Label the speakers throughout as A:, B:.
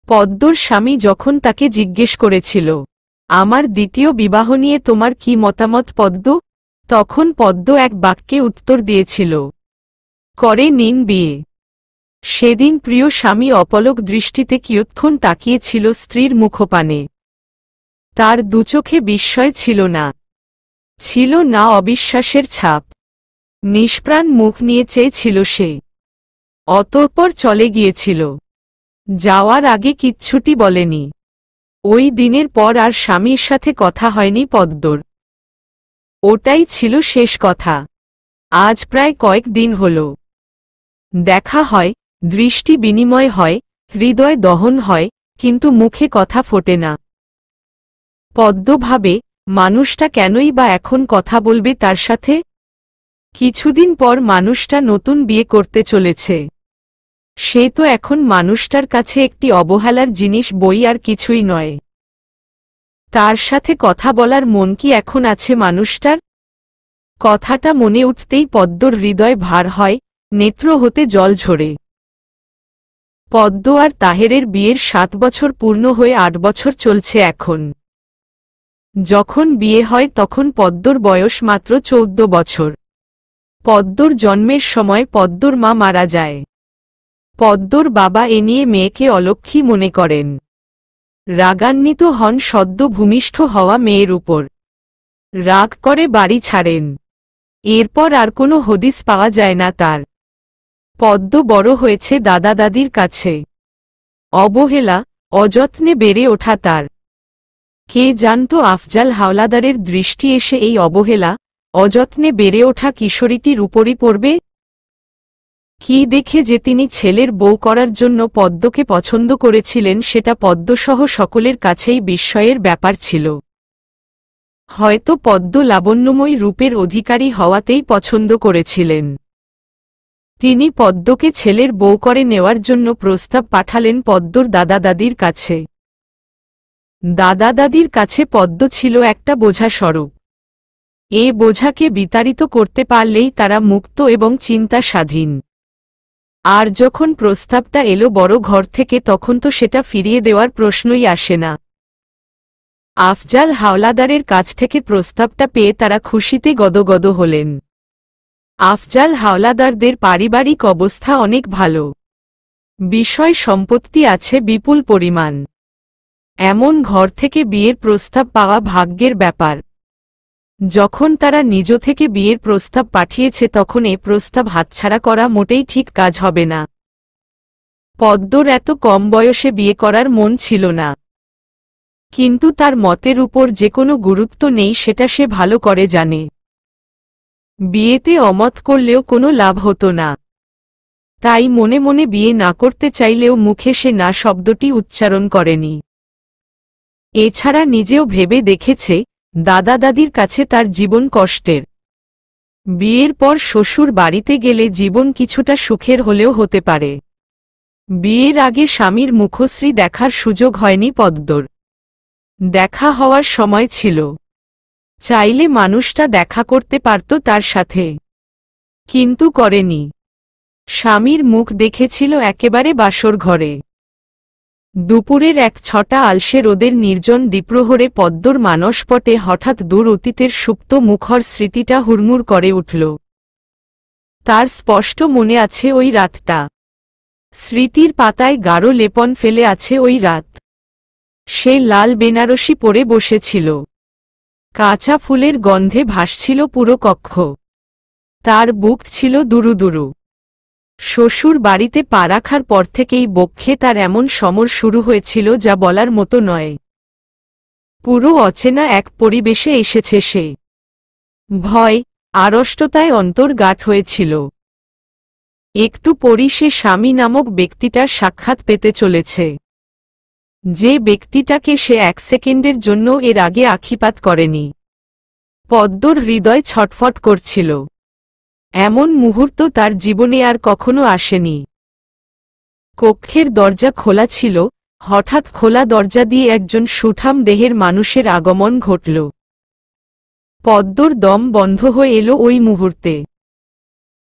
A: পদ্মর স্বামী যখন তাকে জিজ্ঞেস করেছিল, আমার দ্বিতীয় বিবাহ নিয়ে তোমার কি মতামত পদ্ম, তখন পদ্ম এক বাক্যে উত্তর দিয়েছিল, করে নিন বিয়ে। সেদিন প্রিয় স্বামী অপলক দৃষ্টিতে কিয়ৎক্ষণ তাকিয়েছিল স্ত্রীর মুখপানে। তার দুচোখে বিস্ময় ছিল না, ছিল না অবিশ্বাসের ছাপ। নিষ্প্রাণ মুখ নিয়ে চেয়েছিল সে। অতঃপর চলে গিয়েছিল। যাওয়ার আগে কিচ্ছুটি বলেনি। ওই দিনের পর আর স্বামীর সাথে কথা হয়নি পদ্মর। ওটাই ছিল শেষ কথা। আজ প্রায় কয়েক দিন হল। দেখা হয়, দৃষ্টি বিনিময় হয়, হৃদয় দহন হয়, কিন্তু মুখে কথা ফোটে না। পদ্ম ভাবে, মানুষটা কেনই বা এখন কথা বলবে তার সাথে? কিছুদিন পর মানুষটা নতুন বিয়ে করতে চলেছে। সে তো এখন মানুষটার কাছে একটি অবহেলার জিনিস, বই আর কিছুই নয়। তার সাথে কথা বলার মন কি এখন আছে মানুষটার? কথাটা মনে উঠতেই পদ্মর হৃদয় ভার হয়, নেত্র হতে জল ঝরে। পদ্ম আর তাহেরের বিয়ের 7 বছর পূর্ণ হয়ে 8 বছর চলছে এখন। যখন বিয়ে হয় তখন পদ্মর বয়স মাত্র 14 বছর। পদ্মর জন্মের সময় পদ্মর মা মারা যায়। পদ্মর বাবা এ নিয়ে মেয়েকে অলক্ষ্মী মনে করেন। রাগান্বিত হন সদ্য ভূমিষ্ঠ হওয়া মেয়ের উপর। রাগ করে বাড়ি ছাড়েন। এরপর আর কোনো হদিস পাওয়া যায় না তার। পদ্ম বড় হয়েছে দাদা দাদির কাছে। অবহেলা, অযত্নে বেড়ে ওঠা তার। কে জানত আফজাল হাওলাদারের দৃষ্টি এসে এই অবহেলা, অযত্নে বেড়ে ওঠা কিশোরীটির উপরই পড়বে? কি দেখে যে তিনি ছেলের বউ করার জন্য পদ্মকে পছন্দ করেছিলেন সেটা পদ্মসহ সকলের কাছেই বিস্ময়ের ব্যাপার ছিল। হয়তো পদ্ম লাবণ্যময়ী রূপের অধিকারী হওয়াতেই পছন্দ করেছিলেন। তিনি পদ্মকে ছেলের বউ করে নেওয়ার জন্য প্রস্তাব পাঠালেন পদ্মর দাদা দাদির কাছে। দাদা দাদির কাছে পদ্ম ছিল একটা বোঝা স্বরূপ। এ বোঝাকে বিতাড়িত করতে পারলেই তারা মুক্ত এবং চিন্তা স্বাধীন। আর যখন প্রস্তাবটা এলো বড় ঘর থেকে তখন তো সেটা ফিরিয়ে দেওয়ার প্রশ্নই আসে না। আফজাল হাওলাদারের কাছ থেকে প্রস্তাবটা পেয়ে তারা খুশিতে গদগদ হলেন। আফজাল হাওলাদারদের পারিবারিক অবস্থা অনেক ভালো। বিষয় সম্পত্তি আছে বিপুল পরিমাণ। এমন ঘর থেকে বিয়ের প্রস্তাব পাওয়া ভাগ্যের ব্যাপার। যখন তারা নিজ থেকে বিয়ের প্রস্তাব পাঠিয়েছে তখন এ প্রস্তাব হাতছাড়া করা মোটেই ঠিক কাজ হবে না। পদ্মর এত কম বয়সে বিয়ে করার মন ছিল না। কিন্তু তার মতের উপর যে কোনো গুরুত্ব নেই সেটা সে ভালো করে জানে। বিয়েতে অমত করলেও কোনো লাভ হতো না। তাই মনে মনে বিয়ে না করতে চাইলেও মুখে সে না শব্দটি উচ্চারণ করেনি। এছাড়া নিজেও ভেবে দেখেছে, দাদা দাদির কাছে তার জীবন কষ্টের। বিয়ের পর শ্বশুর বাড়িতে গেলে জীবন কিছুটা সুখের হলেও হতে পারে। বিয়ের আগে স্বামীর মুখশ্রী দেখার সুযোগ হয়নি পদ্মর। দেখা হওয়ার সময় ছিল। চাইলে মানুষটা দেখা করতে পারত তার সাথে, কিন্তু করেনি। স্বামীর মুখ দেখেছিল একেবারে বাসর ঘরে। দুপুরের এক ছটা আলসে রোদের নির্জন দ্বিপ্রহরে পদ্মর মানসপটে হঠাৎ দূর অতীতের সুপ্ত মুখর স্মৃতিটা হুড়মুড় করে উঠল। তার স্পষ্ট মনে আছে ওই রাতটা। স্মৃতির পাতায় গাঢ় লেপন ফেলে আছে ওই রাত। সে লাল বেনারসি পরে বসেছিল। কাঁচা ফুলের গন্ধে ভাসছিল পুরো কক্ষ। তার বুক ছিল দুরু দুরু। শ্বশুর বাড়িতে পা রাখার পর থেকেই বক্ষে তার এমন সমর শুরু হয়েছিল যা বলার মতো নয়। পুরো অচেনা এক পরিবেশে এসেছে সে। ভয়, আড়ষ্টতায় অন্তর গাঢ় হয়েছিল। একটু পরই সে স্বামী নামক ব্যক্তিটার সাক্ষাৎ পেতে চলেছে। যে ব্যক্তিটাকে সে 1 সেকেন্ডের জন্য এর আগে আক্ষিপাত করেনি। পদ্মর হৃদয় ছটফট করছিল। এমন মুহূর্ত তার জীবনে আর কখনো আসেনি। কক্ষের দরজা খোলা ছিল, হঠাৎ খোলা দরজা দিয়ে একজন সুঠাম দেহের মানুষের আগমন ঘটল। পদ্মর দম বন্ধ হয়ে এলো ওই মুহূর্তে।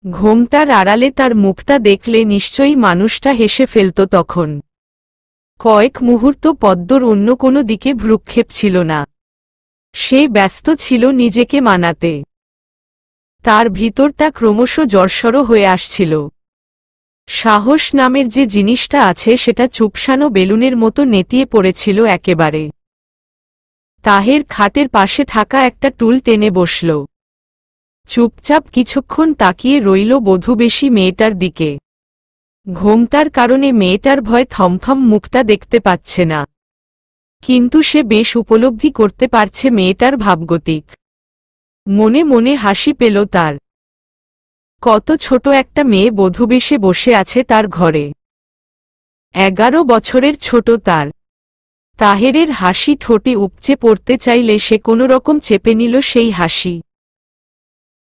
A: ঘোমটার আড়ালে তার মুখটা দেখলে নিশ্চয়ই মানুষটা হেসে ফেলত তখন। কয়েক মুহূর্ত পদ্মর অন্য কোনো দিকে ভ্রুক্ষেপ ছিল না। সে ব্যস্ত ছিল নিজেকে মানাতে। তার ভিতরটা ক্রমশ জড়সড় হয়ে আসছিল। সাহস নামের যে জিনিসটা আছে সেটা চুপসানো বেলুনের মতো নেতিয়ে পড়েছিল একেবারে। তাহের খাটের পাশে থাকা একটা টুল টেনে বসল। চুপচাপ কিছুক্ষণ তাকিয়ে রইল বধূবেশী মেয়েটার দিকে। ঘোমটার কারণে মেয়েটার ভয় থমথম মুখটা দেখতে পাচ্ছে না, কিন্তু সে বেশ উপলব্ধি করতে পারছে মেয়েটার ভাবগতিক। মনে মনে হাসি পেল তার। কত ছোট একটা মেয়ে বধূবেশে বসে আছে তার ঘরে। 11 বছরের ছোট তার। তাহেরের হাসি ঠোঁটে উপচে পড়তে চাইলে সে কোনোরকম চেপে নিল সেই হাসি।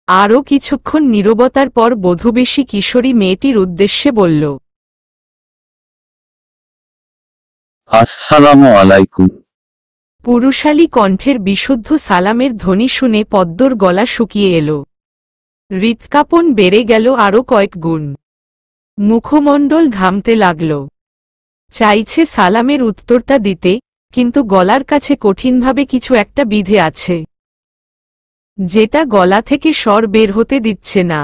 A: আরও কিছুক্ষণ নীরবতার পর বধূবেশী কিশোরী মেয়েটির উদ্দেশ্যে বলল,
B: আসসালামু আলাইকুম।
A: পুরুষালী কণ্ঠের বিশুদ্ধ সালামের ধ্বনি শুনে পদ্মর গলা শুকিয়ে এল। হৃৎকাঁপন বেড়ে গেল আরও কয়েক গুণ। মুখমণ্ডল ঘামতে লাগল। চাইছে সালামের উত্তরটা দিতে, কিন্তু গলার কাছে কঠিনভাবে কিছু একটা বিধে আছে, যেটা গলা থেকে স্বর বের হতে দিচ্ছে না।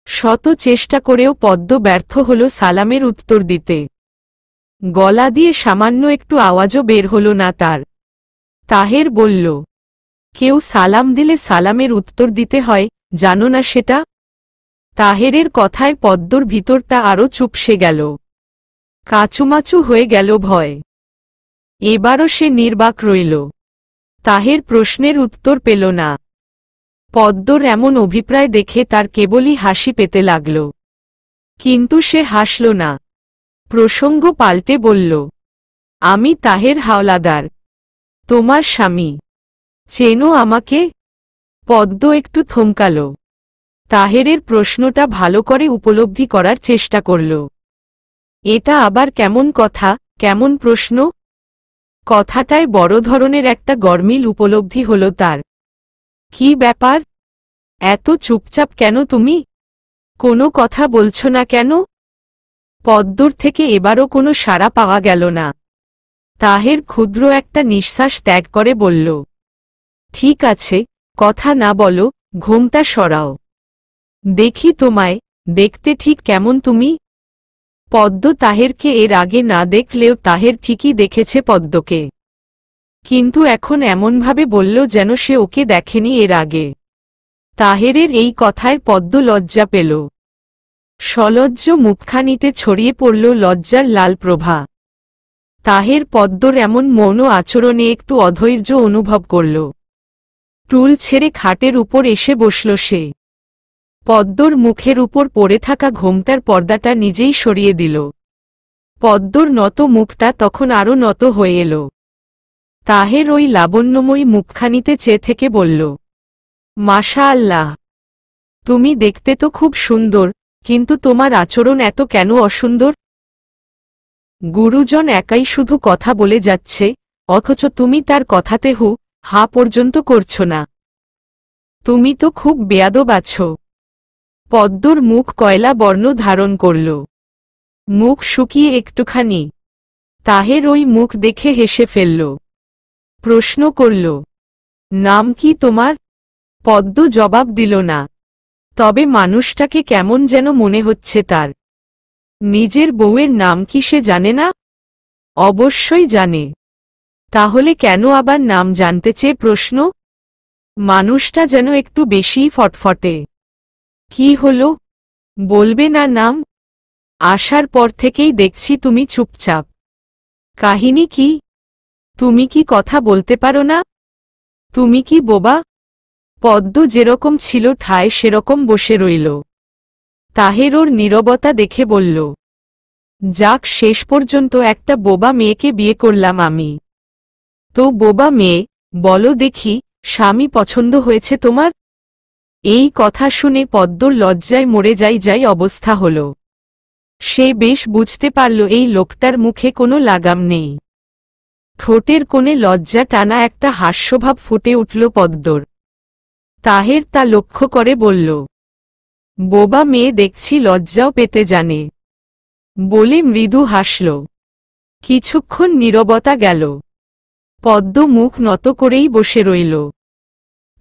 A: শত চেষ্টা করেও পদ্ম ব্যর্থ হল সালামের উত্তর দিতে। গলা দিয়ে সামান্য একটু আওয়াজও বের হল না তার। তাহের বলল, কেউ সালাম দিলে সালামের উত্তর দিতে হয়, জানো না সেটা? তাহেরের কথায় পদ্মর ভিতরটা আরও চুপসে গেল। কাচুমাচু হয়ে গেল ভয়। এবারও সে নির্বাক রইল। তাহের প্রশ্নের উত্তর পেল না। পদ্মর এমন অভিপ্রায় দেখে তার কেবলই হাসি পেতে লাগল। কিন্তু সে হাসল না। প্রসঙ্গ পাল্টে বলল, আমি তাহের হাওলাদার, তোমার স্বামী। চেনো আমাকে? পদ্ম একটু থমকাল। তাহেরের প্রশ্নটা ভালো করে উপলব্ধি করার চেষ্টা করল। এটা আবার কেমন কথা, কেমন প্রশ্ন? কথাটায় বড় ধরনের একটা গরমিল উপলব্ধি হল তার। কি ব্যাপার? এত চুপচাপ কেন তুমি? কোনো কথা বলছো না কেন? পদ্মর থেকে এবারও কোনো সাড়া পাওয়া গেল না। তাহের ক্ষুদ্র একটা নিঃশ্বাস ত্যাগ করে বলল, ঠিক আছে, কথা না বলো, ঘোমটা সরাও। দেখি তোমায়, দেখতে ঠিক কেমন তুমি? পদ্ম তাহেরকে এর আগে না দেখলেও তাহের ঠিকই দেখেছে পদ্মকে। কিন্তু এখন এমনভাবে বলল যেন সে ওকে দেখেনি এর আগে। তাহেরের এই কথায় পদ্ম লজ্জা পেল। সলজ্জ মুখখানিতে ছড়িয়ে পড়ল লজ্জার লাল প্রভা। তাহের পদ্মর এমন মৌন আচরণে একটু অধৈর্য অনুভব করল। টুল ছেড়ে খাটের উপর এসে বসল সে। পদ্মর মুখের উপর পড়ে থাকা ঘোমটার পর্দাটা নিজেই সরিয়ে দিল। পদ্মর নত মুখটা তখন আরও নত হয়ে এল। তাহের ওই লাবণ্যময়ী মুখখানিতে চেয়ে থেকে বলল, মাশা আল্লাহ, তুমি দেখতে তো খুব সুন্দর, কিন্তু তোমার আচরণ এত কেন অসুন্দর? গুরুজন একাই শুধু কথা বলে যাচ্ছে, অথচ তুমি তার কথাতে হা পর্যন্ত করছো না। তুমি তো খুব বেয়াদব আছো। পদ্মর মুখ কয়লা বর্ণ ধারণ করল। মুখ শুকিয়ে একটুখানি। তাহের ওই মুখ দেখে হেসে ফেলল। প্রশ্ন করল, নাম কি তোমার? পদ্ম জবাব দিল না। তবে মানুষটাকে কেমন যেন মনে হচ্ছে তার। নিজের বউয়ের নাম কি সে জানে না? অবশ্যই জানে। তাহলে কেন আবার নাম জানতে চেয়ে প্রশ্ন? মানুষটা যেন একটু বেশিই ফটফটে। কি হলো, বলবে না নাম? আসার পর থেকেই দেখছি তুমি চুপচাপ। কাহিনী কি? তুমি কি কথা বলতে পারো না? তুমি কি বোবা? পদ্ম যেরকম ছিল ঠায় সেরকম বসে রইল। তাহের ওর নীরবতা দেখে বলল, যাক, শেষ পর্যন্ত একটা বোবা মেয়েকে বিয়ে করলাম আমি। তো বোবা মেয়ে, বলো দেখি, স্বামী পছন্দ হয়েছে তোমার? এই কথা শুনে পদ্মর লজ্জায় মরে যাই অবস্থা হল। সে বেশ বুঝতে পারল এই লোকটার মুখে কোনো লাগাম নেই। ঠোঁটের কোণে লজ্জা টানা একটা হাস্যভাব ফুটে উঠল পদ্মর। তাহের তা লক্ষ্য করে বলল, বোবা মেয়ে দেখছি লজ্জাও পেতে জানে, বলে মৃদু হাসল। কিছুক্ষণ নীরবতা গেল। পদ্ম মুখ নত করেই বসে রইল।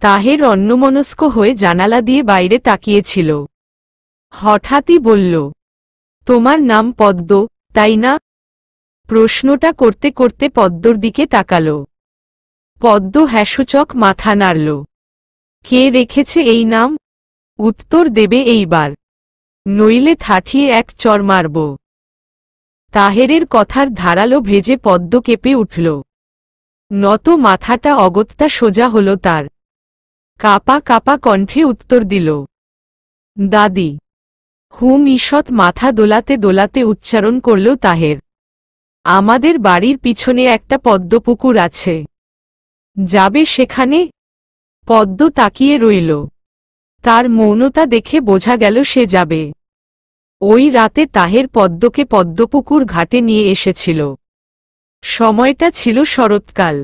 A: তাহের অন্যমনস্ক হয়ে জানালা দিয়ে বাইরে তাকিয়েছিল। হঠাৎই বলল, তোমার নাম পদ্ম, তাই না? প্রশ্নটা করতে করতে পদ্মর দিকে তাকাল। পদ্ম হ্যাসূচক মাথা নাড়ল। কে রেখেছে এই নাম? উত্তর দেবে এইবার, নইলে ঠাঠিয়ে এক চর মারব। তাহেরের কথার ধারালো ভেজে পদ্ম কেঁপে উঠল। নত মাথাটা অগত্যা সোজা হল তার। কাপা কাপা কণ্ঠে উত্তর দিল, দাদি। হুম ঈষৎ মাথা দোলাতে দোলাতে উচ্চারণ করল তাহের। আমাদের বাড়ির পিছনে একটা পদ্মপুকুর আছে, যাবে সেখানে? পদ্ম তাকিয়ে রইল। তার মৌনতা দেখে বোঝা গেল সে যাবে। ওই রাতে তাহের পদ্মকে পদ্মপুকুর ঘাটে নিয়ে এসেছিল। সময়টা ছিল শরৎকাল।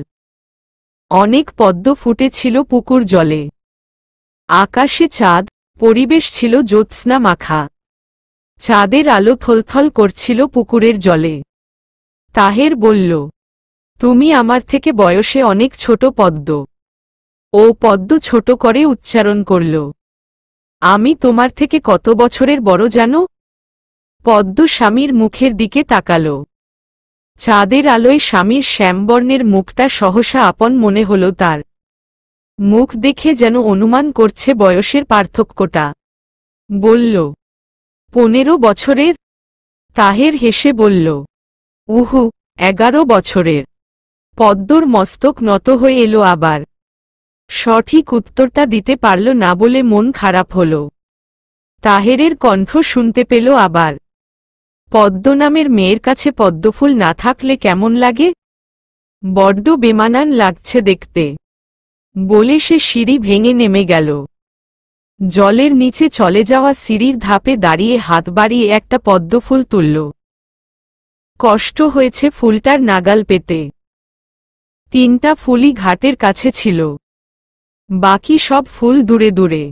A: অনেক পদ্ম ফুটেছিল পুকুর জলে। আকাশে চাঁদ, পরিবেশ ছিল জ্যোৎস্না মাখা। চাঁদের আলো থলথল করছিল পুকুরের জলে। তাহের বলল, তুমি আমার থেকে বয়সে অনেক ছোট পদ্ম। ও পদ্ম ছোট করে উচ্চারণ করল, আমি তোমার থেকে কত বছরের বড় জানো? পদ্ম স্বামীর মুখের দিকে তাকাল। চাঁদের আলোয় স্বামীর শ্যামবর্ণের মুখটা সহসা আপন মনে হল তার। মুখ দেখে যেন অনুমান করছে বয়সের পার্থক্যটা। বলল, 15 বছরের? তাহের হেসে বলল, উহু, 11 বছরের। পদ্মর মস্তক নত হয়ে এলো আবার। সঠিক উত্তরটা দিতে পারল না বলে মন খারাপ হল। তাহেরের কণ্ঠ শুনতে পেল আবার। পদ্ম নামের মেয়ের কাছে পদ্মফুল না থাকলে কেমন লাগে? বড্ড বেমানান লাগছে দেখতে, বলে সে সিঁড়ি ভেঙে নেমে গেল। জলের নিচে চলে যাওয়া সিঁড়ির ধাপে দাঁড়িয়ে হাত বাড়িয়ে একটা পদ্মফুল তুলল। কষ্ট হয়েছে ফুলটার নাগাল পেতে। 3টা ফুলই ঘাটের কাছে ছিল, বাকি সব ফুল দূরে দূরে।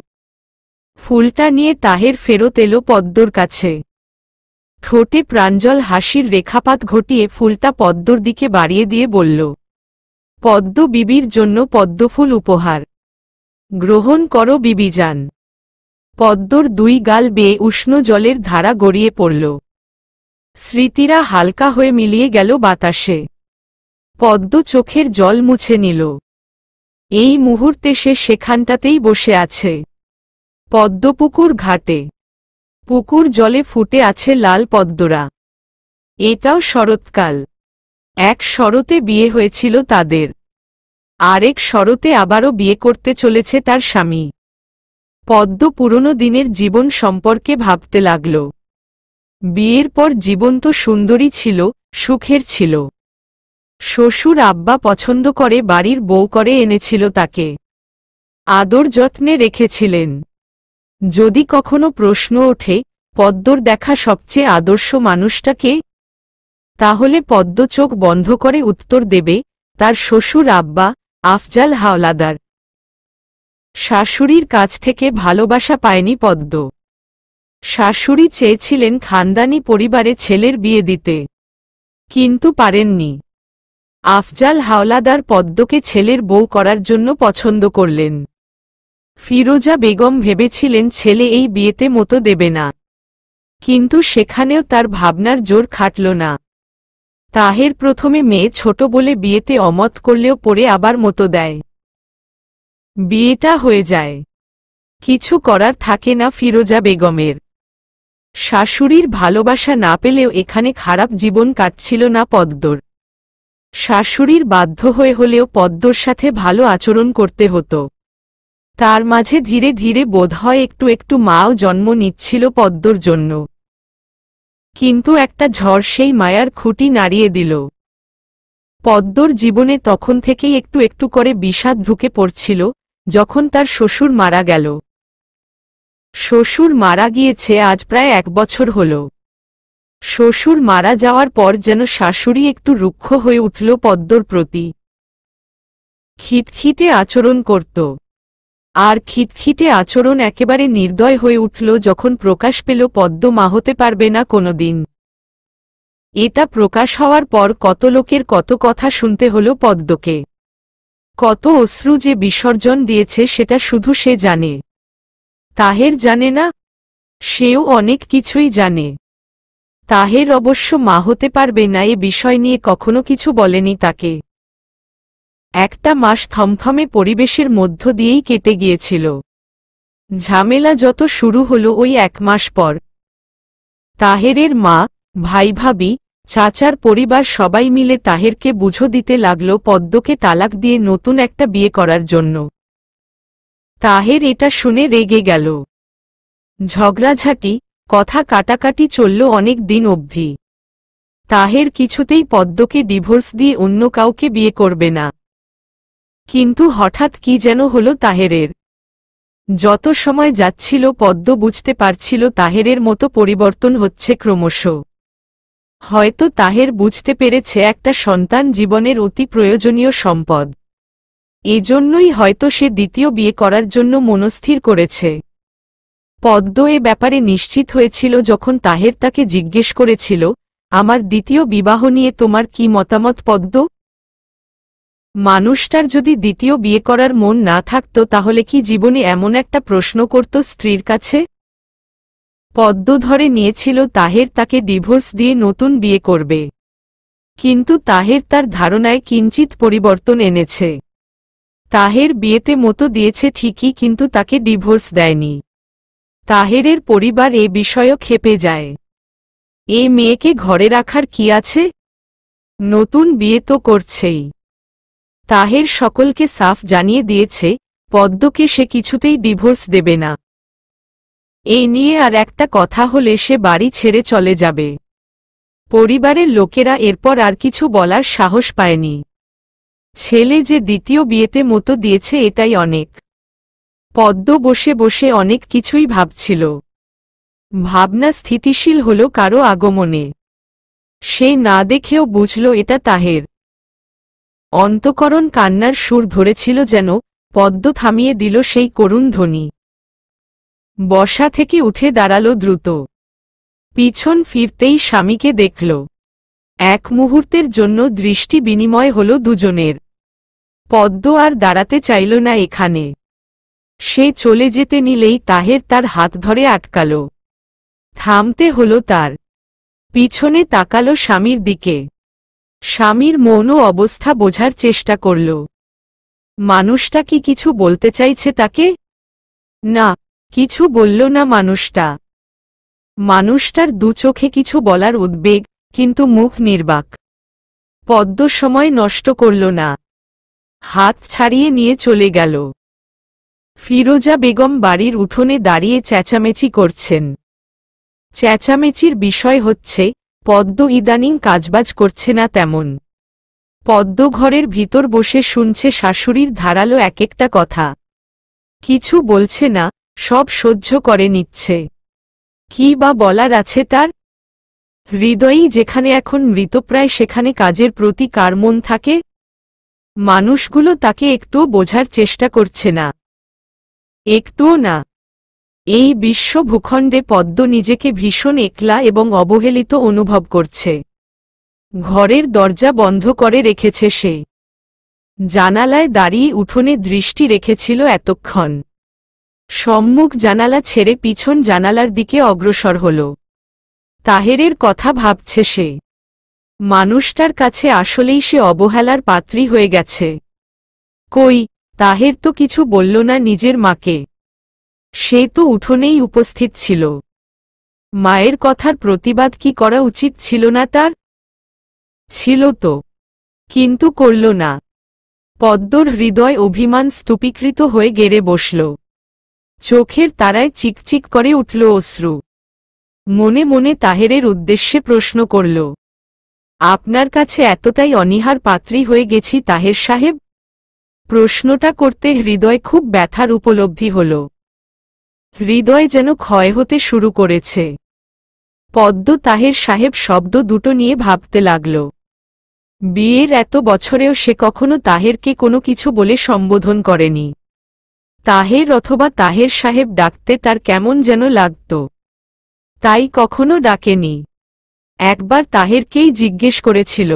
A: ফুলটা নিয়ে তাহের ফেরত এলো পদ্মর কাছে। ঠোঁটে প্রাঞ্জল হাসির রেখাপাত ঘটিয়ে ফুলটা পদ্মর দিকে বাড়িয়ে দিয়ে বলল, পদ্ম বিবির জন্য পদ্মফুল উপহার। গ্রহণ করো বিবিজান। পদ্মর 2 গাল বেয়ে উষ্ণ জলের ধারা গড়িয়ে পড়ল। স্মৃতিরা হালকা হয়ে মিলিয়ে গেল বাতাসে। পদ্ম চোখের জল মুছে নিল। এই মুহূর্তে সে সেখানটাতেই বসে আছে, পদ্মপুকুর ঘাটে। পুকুর জলে ফুটে আছে লাল পদ্মরা। এটাও শরৎকাল। এক শরতে বিয়ে হয়েছিল তাদের, আরেক শরতে আবারও বিয়ে করতে চলেছে তার স্বামী। পদ্ম পুরনো দিনের জীবন সম্পর্কে ভাবতে লাগল। বিয়ের পর জীবন তো সুন্দরী ছিল, সুখের ছিল। শ্বশুর আব্বা পছন্দ করে বাড়ির বউ করে এনেছিল তাকে, আদর যত্নে রেখেছিলেন। যদি কখনো প্রশ্ন ওঠে পদ্মর দেখা সবচেয়ে আদর্শ মানুষটা কে, তাহলে পদ্ম চোখ বন্ধ করে উত্তর দেবে, তার শ্বশুর আব্বা আফজাল হাওলাদার। শাশুড়ির কাছ থেকে ভালোবাসা পায়নি পদ্ম। শাশুড়ি চেয়েছিলেন খানদানি পরিবারে ছেলের বিয়ে দিতে, কিন্তু পারেননি। আফজাল হাওলাদার পদ্মকে ছেলের বউ করার জন্য পছন্দ করলেন। ফিরোজা বেগম ভেবেছিলেন ছেলে এই বিয়েতে মতো দেবে না, কিন্তু সেখানেও তার ভাবনার জোর খাটল না। তাহের প্রথমে মেয়ে ছোট বলে বিয়েতে অমত করলেও পরে আবার মতো দেয়। বিয়েটা হয়ে যায়। কিছু করার থাকে না ফিরোজা বেগমের। শাশুড়ির ভালোবাসা না পেলেও এখানে খারাপ জীবন কাটছিল না পদ্মর। শাশুড়ির বাধ্য হয়ে হলেও পদ্মর সাথে ভালো আচরণ করতে হতো। তার মাঝে ধীরে ধীরে বোধহয় একটু একটু মাও জন্ম নিচ্ছিল পদ্মর জন্য। কিন্তু একটা ঝড় সেই মায়ার খুঁটি নাড়িয়ে দিল। পদ্মর জীবনে তখন থেকেই একটু একটু করে বিষাদ ঢুকে পড়ছিল, যখন তার শ্বশুর মারা গেল। শ্বশুর মারা গিয়েছে আজ প্রায় 1 বছর হল। শ্বশুর মারা যাওয়ার পর যেন শাশুড়ি একটু রুক্ষ হয়ে উঠল পদ্মর প্রতি। খিটখিটে আচরণ করত। আর খিটখিটে আচরণ একেবারে নির্দয় হয়ে উঠল যখন প্রকাশ পেল পদ্ম মা হতে পারবে না কোনোদিন। এটা প্রকাশ হওয়ার পর কত লোকের কত কথা শুনতে হলো পদ্মকে। কত অশ্রু যে বিসর্জন দিয়েছে সেটা শুধু সে জানে। তাহের জানে না? সেও অনেক কিছুই জানে। তাহের অবশ্য মা হতে পারবে না এ বিষয় নিয়ে কখনো কিছু বলেনি তাকে। একটা মাস থমথমে পরিবেশের মধ্য দিয়েই কেটে গিয়েছিল। ঝামেলা যত শুরু হলো ওই 1 মাস পর। তাহেরের মা, ভাই ভাবি, চাচার পরিবার সবাই মিলে তাহেরকে বুঝো দিতে লাগল পদ্মকে তালাক দিয়ে নতুন একটা বিয়ে করার জন্য। তাহের এটা শুনে রেগে গেল। ঝগড়াঝাটি, কথা কাটাকাটি চলল অনেক দিন অবধি। তাহের কিছুতেই পদ্মকে ডিভোর্স দিয়ে অন্য কাউকে বিয়ে করবে না। কিন্তু হঠাৎ কি যেন হলো তাহেরের। যত সময় যাচ্ছিল পদ্ম বুঝতে পারছিল তাহেরের মতো পরিবর্তন হচ্ছে ক্রমশ। হয়তো তাহের বুঝতে পেরেছে একটা সন্তান জীবনের অতি প্রয়োজনীয় সম্পদ। এজন্যই হয়তো সে দ্বিতীয় বিয়ে করার জন্য মনস্থির করেছে। পদ্ম এ ব্যাপারে নিশ্চিত হয়েছিল যখন তাহের তাকে জিজ্ঞেস করেছিল, আমার দ্বিতীয় বিবাহ নিয়ে তোমার কি মতামত পদ্ম? মানুষটার যদি দ্বিতীয় বিয়ে করার মন না থাকত তাহলে কি জীবনে এমন একটা প্রশ্ন করত স্ত্রীর কাছে? পদ্ম ধরে নিয়েছিল তাহের তাকে ডিভোর্স দিয়ে নতুন বিয়ে করবে। কিন্তু তাহের তার ধারণায় কিঞ্চিত পরিবর্তন এনেছে। তাহের বিয়েতে মতো দিয়েছে ঠিকই, কিন্তু তাকে ডিভোর্স দেয়নি। তাহেরের পরিবার এ বিষয়েও ক্ষেপে যায়। এ মেয়েকে ঘরে রাখার কি আছে? নতুন বিয়ে তো করছেই। তাহের সকলকে সাফ জানিয়ে দিয়েছে পদ্মকে সে কিছুতেই ডিভোর্স দেবে না। এই নিয়ে আর একটা কথা হলে সে বাড়ি ছেড়ে চলে যাবে। পরিবারের লোকেরা এরপর আর কিছু বলার সাহস পায়নি। ছেলে যে দ্বিতীয় বিয়েতে মতো দিয়েছে এটাই অনেক। পদ্ম বসে বসে অনেক কিছুই ভাবছিল। ভাবনা স্থিতিশীল হল কারো আগমনে। সে না দেখেও বুঝল এটা তাহের। অন্তঃকরণ কান্নার সুর ধরেছিল যেন, পদ্ম থামিয়ে দিল সেই করুণ ধ্বনি। বসা থেকে উঠে দাঁড়াল দ্রুত। পিছন ফিরতেই স্বামীকে দেখল। এক মুহূর্তের জন্য দৃষ্টি বিনিময় হল দুজনের। পদ্ম আর দাঁড়াতে চাইল না এখানে। সে চলে যেতে নিলেই তাহের তার হাত ধরে আটকাল। থামতে হল তার। পিছনে তাকাল স্বামীর দিকে। স্বামীর মৌন অবস্থা বোঝার চেষ্টা করল। মানুষটা কি কিছু বলতে চাইছে তাকে? না, কিছু বলল না মানুষটা। মানুষটার দু চোখে কিছু বলার উদ্বেগ, কিন্তু মুখ নির্বাক। পদ্ম সময় নষ্ট করল না। হাত ছাড়িয়ে নিয়ে চলে গেল। ফিরোজা বেগম বাড়ির উঠোনে দাঁড়িয়ে চেঁচামেচি করছেন। চেঁচামেচির বিষয় হচ্ছে, পদ্ম ইদানিং কাজবাজ করছে না তেমন। পদ্ম ঘরের ভিতর বসে শুনছে শাশুড়ির ধারালো এক একটা কথা। কিছু বলছে না, সব সহ্য করে নিচ্ছে। কি বা বলার আছে তার? হৃদয়ই যেখানে এখন মৃতপ্রায় সেখানে কাজের প্রতি কার মন থাকে? মানুষগুলো তাকে একটুও বোঝার চেষ্টা করছে না। একটুও না। এই বিশ্ব ভূখণ্ডে পদ্ম নিজেকে ভীষণ একলা এবং অবহেলিত অনুভব করছে। ঘরের দরজা বন্ধ করে রেখেছে সে। জানালায় দাঁড়িয়ে উঠোনে দৃষ্টি রেখেছিল এতক্ষণ। সম্মুখ জানালা ছেড়ে পিছন জানালার দিকে অগ্রসর হল। তাহেরের কথা ভাবছে সে। মানুষটার কাছে আসলেই সে অবহেলার পাত্রী হয়ে গেছে। কই, তাহের তো কিছু বলল না নিজের মাকে। সে তো উঠোনেই উপস্থিত ছিল। মায়ের কথার প্রতিবাদ কি করা উচিত ছিল না তার? ছিল তো, কিন্তু করল না। পদ্মর হৃদয় অভিমান স্তূপীকৃত হয়ে গেড়ে বসল। চোখের তারায় চিকচিক করে উঠল অশ্রু। মনে মনে তাহেরের উদ্দেশ্যে প্রশ্ন করল, আপনার কাছে এতটাই অনীহার পাত্রী হয়ে গেছি তাহের সাহেব? প্রশ্নটা করতে হৃদয় খুব ব্যথার উপলব্ধি হল। হৃদয় যেন ক্ষয় হতে শুরু করেছে। পদ্ম তাহের সাহেব শব্দ দুটো নিয়ে ভাবতে লাগল। বিয়ের এত বছরেও সে কখনো তাহেরকে কোনো কিছু বলে সম্বোধন করেনি। তাহের অথবা তাহের সাহেব ডাকতে তার কেমন যেন লাগত। তাই কখনো ডাকেনি। একবার তাহেরকেই জিজ্ঞেস করেছিল,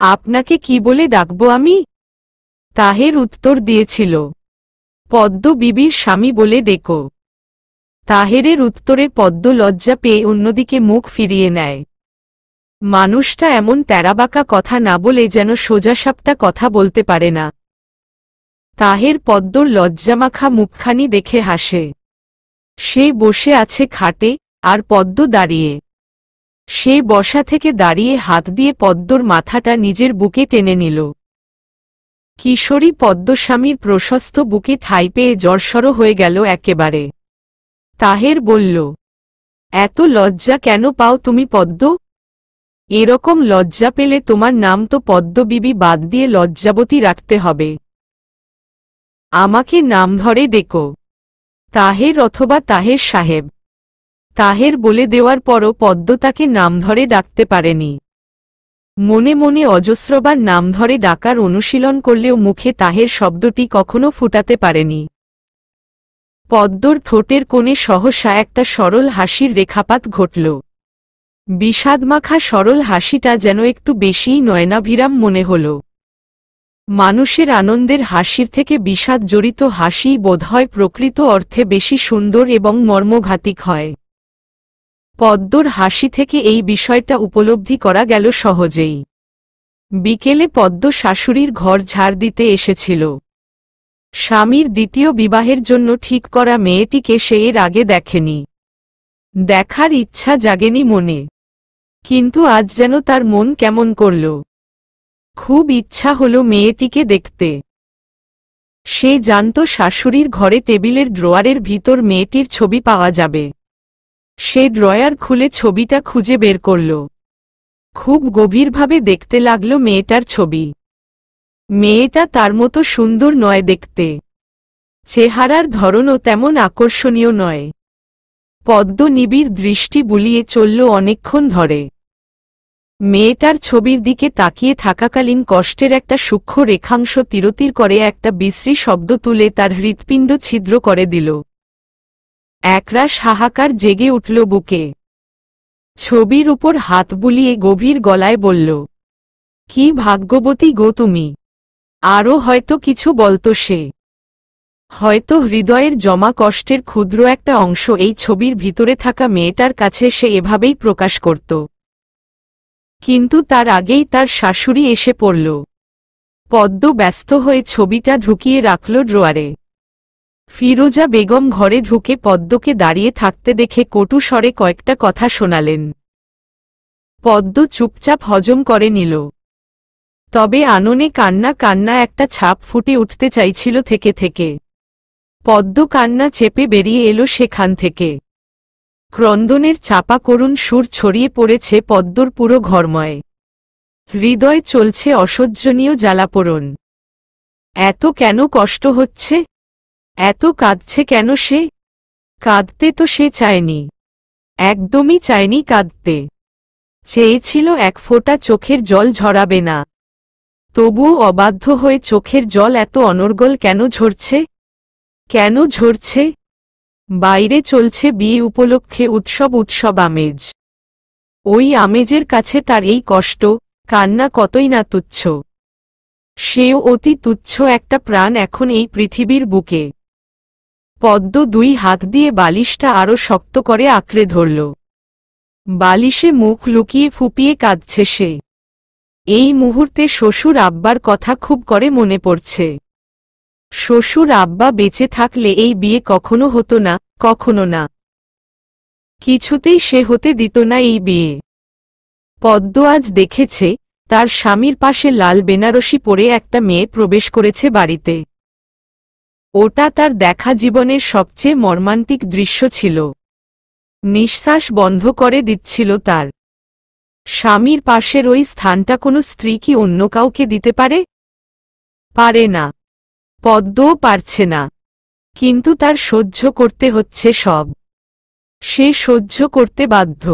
A: আপনাকে কি বলে ডাকবো আমি? তাহের উত্তর দিয়েছিল, পদ্ম বিবির স্বামী বলে ডেকো। তাহেরের উত্তরে পদ্ম লজ্জা পেয়ে অন্যদিকে মুখ ফিরিয়ে নেয়। মানুষটা এমন তেরাবাঁকা কথা না বলে যেন সোজাসাপটা কথা বলতে পারে না। তাহের পদ্মর লজ্জামাখা মুখখানি দেখে হাসে। সে বসে আছে খাটে, আর পদ্ম দাঁড়িয়ে। সে বসা থেকে দাঁড়িয়ে হাত দিয়ে পদ্মর মাথাটা নিজের বুকে টেনে নিল। কিশোরী পদ্মস্বামীর প্রশস্ত বুকে ঠাঁই পেয়ে জড়সড় হয়ে গেল একেবারে। তাহের বলল, এত লজ্জা কেন পাও তুমি পদ্ম? এরকম লজ্জা পেলে তোমার নাম তো পদ্ম বিবি বাদ দিয়ে লজ্জাবতী রাখতে হবে। আমাকে নাম ধরে ডেকো, তাহের অথবা তাহের সাহেব। তাহের বলে দেওয়ার পরও পদ্ম তাকে নাম ধরে ডাকতে পারেনি। মনে মনে অজস্রবার নাম ধরে ডাকার অনুশীলন করলেও মুখে তাহের শব্দটি কখনো ফুটাতে পারেনি। পদ্মর ঠোঁটের কোণে সহসা একটা সরল হাসির রেখাপাত ঘটল। বিষাদমাখা সরল হাসিটা যেন একটু বেশিই নয়নাভিরাম মনে হল। মানুষের আনন্দের হাসির থেকে বিষাদ জড়িত হাসিই বোধহয় প্রকৃত অর্থে বেশি সুন্দর এবং মর্মঘাতিক হয়। পদ্মর হাসি থেকে এই বিষয়টা উপলব্ধি করা গেল সহজেই। বিকেলে পদ্ম শাশুড়ির ঘর ঝাড় দিতে এসেছিল। স্বামীর দ্বিতীয় বিবাহের জন্য ঠিক করা মেয়েটিকে সে এর আগে দেখেনি। দেখার ইচ্ছা জাগেনি মনে, কিন্তু আজ যেন তার মন কেমন করল। খুব ইচ্ছা হল মেয়েটিকে দেখতে। সে জানত শাশুড়ির ঘরে টেবিলের ড্রয়ারের ভিতর মেয়েটির ছবি পাওয়া যাবে। সে ড্রয়ার খুলে ছবিটা খুঁজে বের করল। খুব গভীরভাবে দেখতে লাগল মেয়েটার ছবি। মেয়েটা তার মতো সুন্দর নয় দেখতে। চেহারার ধরনও তেমন আকর্ষণীয় নয়। পদ্ম নিবিড় দৃষ্টি বুলিয়ে চলল অনেকক্ষণ ধরে। মেয়েটার ছবির দিকে তাকিয়ে থাকাকালীন কষ্টের একটা সূক্ষ্ম রেখাংশ তিরতির করে একটা বিশ্রী শব্দ তুলে তার হৃৎপিণ্ড ছিদ্র করে দিল। একরাশ হাহাকার জেগে উঠল বুকে। ছবির উপর হাত বুলিয়ে গভীর গলায় বলল, কি ভাগ্যবতী গো তুমি। আরও হয়তো কিছু বলতো সে। হয়তো হৃদয়ের জমা কষ্টের ক্ষুদ্র একটা অংশ এই ছবির ভিতরে থাকা মেয়েটার কাছে সে এভাবেই প্রকাশ করত। কিন্তু তার আগেই তার শাশুড়ি এসে পড়ল। পদ্ম ব্যস্ত হয়ে ছবিটা ঢুকিয়ে রাখল ড্রয়ারে। ফিরোজা বেগম ঘরে ঢুকে পদ্মকে দাঁড়িয়ে থাকতে দেখে কটু স্বরে কয়েকটা কথা শোনালেন। পদ্ম চুপচাপ হজম করে নিল। তবে আননে কান্না কান্না একটা ছাপ ফুটে উঠতে চাইছিল থেকে থেকে। পদ্ম কান্না চেপে বেরিয়ে এলো সেখান থেকে। ক্রন্দনের চাপা করুণ সুর ছড়িয়ে পড়েছে পদ্মর পুরো ঘরময়। হৃদয় চলছে অসহ্যনীয় জ্বালাপোড়ন। এত কেন কষ্ট হচ্ছে? এত কাঁদছে কেন সে? কাঁদতে তো সে চায়নি, একদমই চায়নি কাঁদতে। চেয়েছিল এক ফোঁটা চোখের জল ঝরাবে না। তবুও অবাধ্য হয়ে চোখের জল এত অনর্গল কেন ঝরছে? কেন ঝরছে? বাইরে চলছে বিয়ে উপলক্ষে উৎসব আমেজ। ওই আমেজের কাছে তার এই কষ্ট, কান্না কতই না তুচ্ছ। সেও অতি তুচ্ছ একটা প্রাণ এখন এই পৃথিবীর বুকে। পদ্ম দুই হাত দিয়ে বালিশটা আরো শক্ত করে আঁকড়ে ধরল। বালিশে মুখ লুকিয়ে ফুপিয়ে কাঁদছে সে। এই মুহূর্তে শ্বশুর আব্বার কথা খুব করে মনে পড়ছে। শ্বশুর আব্বা বেঁচে থাকলে এই বিয়ে কখনো হতো না, কখনো না। কিছুতেই সে হতে দিত না এই বিয়ে। পদ্ম আজ দেখেছে তার স্বামীর পাশে লাল বেনারসি পরে একটা মেয়ে প্রবেশ করেছে বাড়িতে। ওটা তার দেখা জীবনের সবচেয়ে মর্মান্তিক দৃশ্য ছিল। নিঃশ্বাস বন্ধ করে দিচ্ছিল তার। স্বামীর পাশের ওই স্থানটা কোনো স্ত্রী কি অন্য কাউকে দিতে পারে? পারে না। পদ্মও পারছে না। কিন্তু তার সহ্য করতে হচ্ছে সব। সে সহ্য করতে বাধ্য।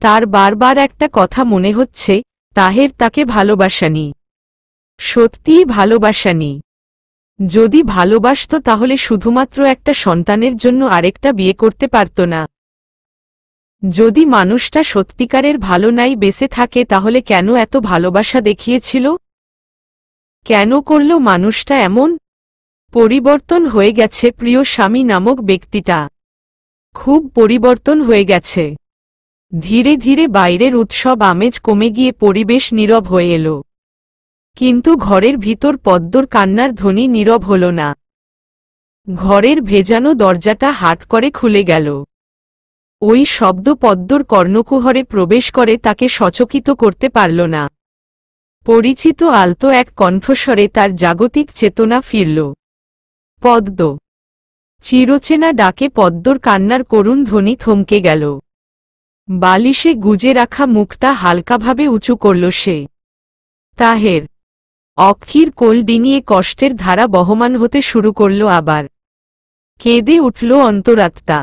A: তার বারবার একটা কথা মনে হচ্ছে, তাহের তাকে ভালোবাসানি। সত্যিই ভালোবাসানি। যদি ভালোবাসত তাহলে শুধুমাত্র একটা সন্তানের জন্য আরেকটা বিয়ে করতে পারত না। যদি মানুষটা সত্যিকারের ভালো নাই বেঁচে থাকে তাহলে কেন এত ভালোবাসা দেখিয়েছিল? কেন করল মানুষটা এমন? পরিবর্তন হয়ে গেছে প্রিয় স্বামী নামক ব্যক্তিটা। খুব পরিবর্তন হয়ে গেছে। ধীরে ধীরে বাইরের উৎসব আমেজ কমে গিয়ে পরিবেশ নীরব হয়ে এলো। কিন্তু ঘরের ভিতর পদ্মর কান্নার ধ্বনি নীরব হল না। ঘরের ভেজানো দরজাটা হাট করে খুলে গেল। ওই শব্দ পদ্মর কর্ণকুহরে প্রবেশ করে তাকে সচকিত করতে পারল না। পরিচিত আলতো এক কণ্ঠস্বরে তার জাগতিক চেতনা ফিরল। পদ্ম। চিরচেনা ডাকে পদ্মর কান্নার করুণ ধ্বনি থমকে গেল। বালিশে গুজে রাখা মুখটা হালকাভাবে উঁচু করল সে। তাহের। অক্ষির কোল ডিঙিয়ে কষ্টের ধারা বহমান হতে শুরু করল আবার। কেঁদে উঠল অন্তরাত্মা।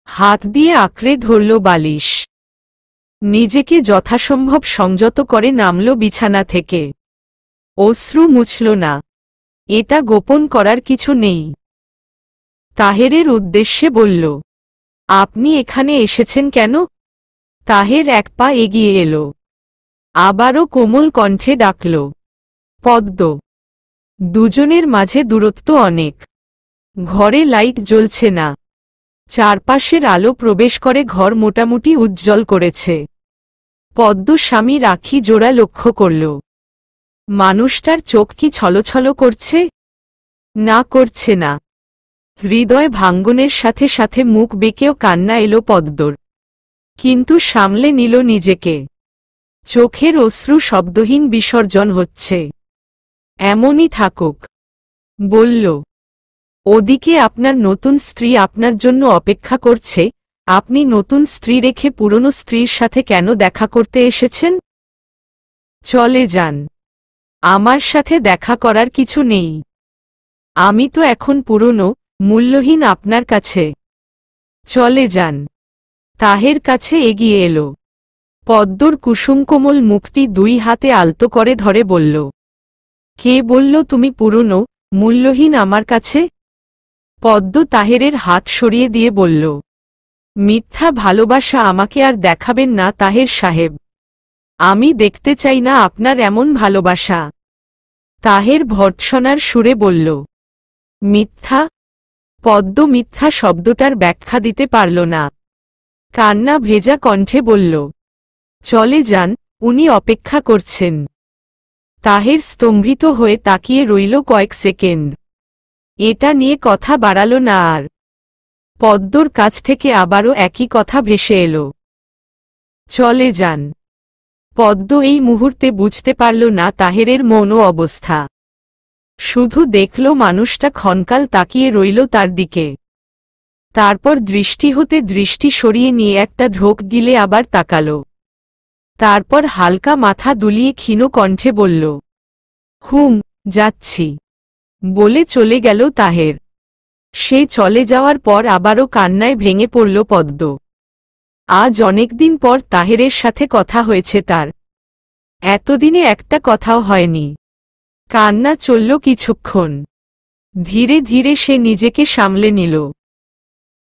A: হাত দিয়ে আঁকড়ে ধরল বালিশ। নিজেকে যথাসম্ভব সংযত করে নামল বিছানা থেকে। অশ্রু মুছল না। এটা গোপন করার কিছু নেই। তাহেরের উদ্দেশ্যে বলল, আপনি এখানে এসেছেন কেন? তাহের এক পা এগিয়ে এলো। আবারও কোমল কণ্ঠে ডাকল, পদ্ম। দুজনের মাঝে দূরত্ব অনেক। ঘরে লাইট জ্বলছে না। চারপাশের আলো প্রবেশ করে ঘর মোটামুটি উজ্জ্বল করেছে। পদ্ম স্বামীর আঁখি জোড়া লক্ষ্য করল। মানুষটার চোখ কি ছলছল করছে? না, করছে না। হৃদয় ভাঙ্গনের সাথে সাথে মুখ বেঁকেও কান্না এলো পদ্মর। কিন্তু সামলে নিল নিজেকে। চোখের অশ্রু শব্দহীন বিসর্জন হচ্ছে। এমনই থাকুক। বলল, ওদিকে আপনার নতুন স্ত্রী আপনার জন্য অপেক্ষা করছে। আপনি নতুন স্ত্রী রেখে পুরনো স্ত্রীর সাথে কেন দেখা করতে এসেছেন? চলে যান। আমার সাথে দেখা করার কিছু নেই। আমি তো এখন পুরনো, মূল্যহীন আপনার কাছে। চলে যান। তাহের কাছে এগিয়ে এলো। পদ্মর কুসুমকোমল মুখটি দুই হাতে আলতো করে ধরে বলল, কে বলল তুমি পুরনো, মূল্যহীন আমার কাছে? পদ্ম তাহেরের হাত সরিয়ে দিয়ে বলল, মিথ্যা ভালোবাসা আমাকে আর দেখাবেন না তাহের সাহেব। আমি দেখতে চাই না আপনার এমন ভালোবাসা। তাহের ভর্ৎসনার সুরে বলল, মিথ্যা? পদ্ম মিথ্যা শব্দটার ব্যাখ্যা দিতে পারল না। কান্না ভেজা কণ্ঠে বলল, চলে যান, উনি অপেক্ষা করছেন। তাহের স্তম্ভিত হয়ে তাকিয়ে রইল কয়েক সেকেন্ড। এটা নিয়ে কথা বাড়াল না আর। পদ্মর কাছ থেকে আবারও একই কথা ভেসে এলো, চলে যান। পদ্ম এই মুহূর্তে বুঝতে পারল না তাহেরের মৌন অবস্থা। শুধু দেখল মানুষটা ক্ষণকাল তাকিয়ে রইল তার দিকে। তারপর দৃষ্টি হতে দৃষ্টি সরিয়ে নিয়ে একটা ঢোক গিলে আবার তাকাল। তারপর হালকা মাথা দুলিয়ে ক্ষীণ কণ্ঠে বলল, যাচ্ছি। বলে চলে গেল তাহের। সে চলে যাওয়ার পর আবারও কান্নায় ভেঙে পড়ল পদ্ম। আজ অনেকদিন পর তাহেরের সাথে কথা হয়েছে তার। এতদিনে একটা কথাও হয়নি। কান্না চলল কিছুক্ষণ। ধীরে ধীরে সে নিজেকে সামলে নিল।